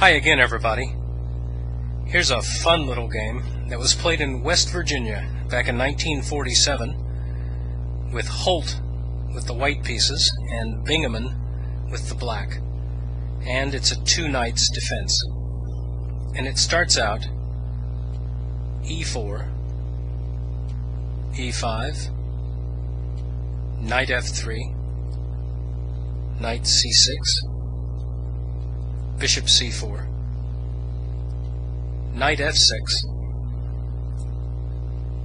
Hi again, everybody. Here's a fun little game that was played in West Virginia back in 1947 with Holt with the white pieces and Bingaman with the black. And it's a two knights defense. And it starts out e4, e5, knight f3, knight c6, bishop c4, knight f6.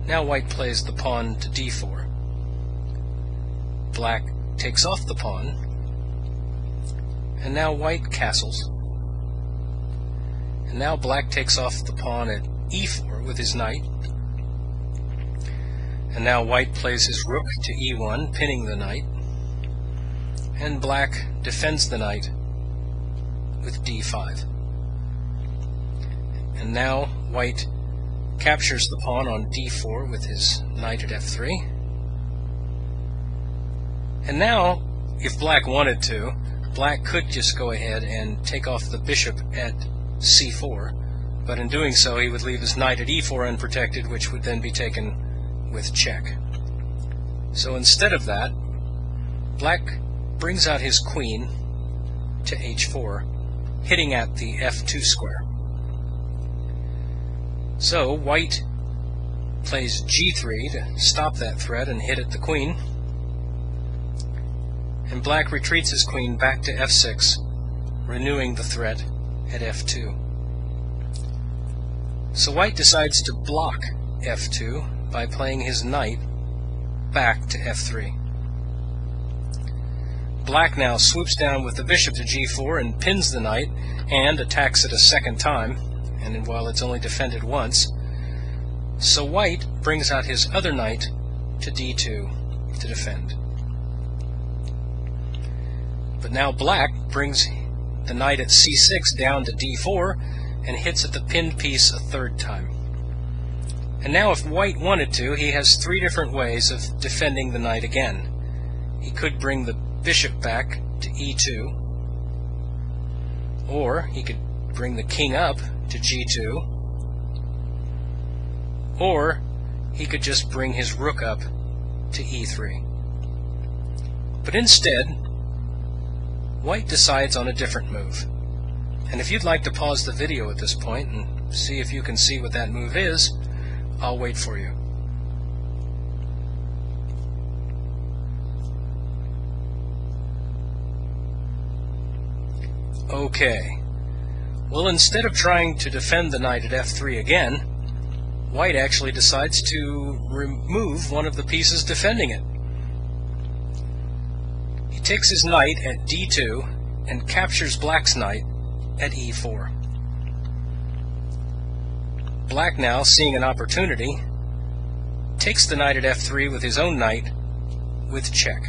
Now white plays the pawn to d4. Black takes off the pawn, and now white castles. And now black takes off the pawn at e4 with his knight. And now white plays his rook to e1, pinning the knight. And black defends the knight with d5. And now white captures the pawn on d4 with his knight at f3. And now, if black wanted to, black could just go ahead and take off the bishop at c4, but in doing so he would leave his knight at e4 unprotected, which would then be taken with check. So instead of that, black brings out his queen to h4, hitting at the f2 square. So white plays g3 to stop that threat and hit at the queen, and black retreats his queen back to f6, renewing the threat at f2. So white decides to block f2 by playing his knight back to f3. Black now swoops down with the bishop to g4 and pins the knight and attacks it a second time, and while it's only defended once. So white brings out his other knight to d2 to defend. But now black brings the knight at c6 down to d4 and hits at the pinned piece a third time. And now if white wanted to, he has three different ways of defending the knight again. He could bring the bishop back to e2, or he could bring the king up to g2, or he could just bring his rook up to e3. But instead, white decides on a different move. And if you'd like to pause the video at this point and see if you can see what that move is, I'll wait for you. Okay. Well, instead of trying to defend the knight at f3 again, white actually decides to remove one of the pieces defending it. He takes his knight at d2 and captures black's knight at e4. Black now, seeing an opportunity, takes the knight at f3 with his own knight with check.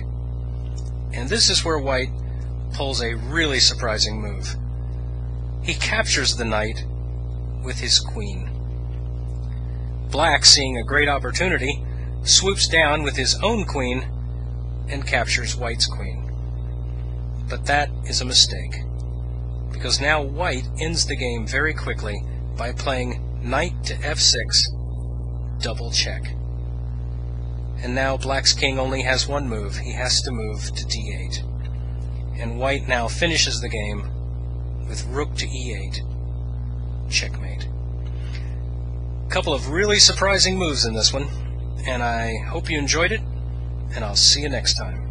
And this is where white pulls a really surprising move. He captures the knight with his queen. Black, seeing a great opportunity, swoops down with his own queen and captures white's queen. But that is a mistake, because now white ends the game very quickly by playing knight to f6, double check. And now black's king only has one move. He has to move to d8. And white now finishes the game with rook to e8, checkmate. A couple of really surprising moves in this one, and I hope you enjoyed it, and I'll see you next time.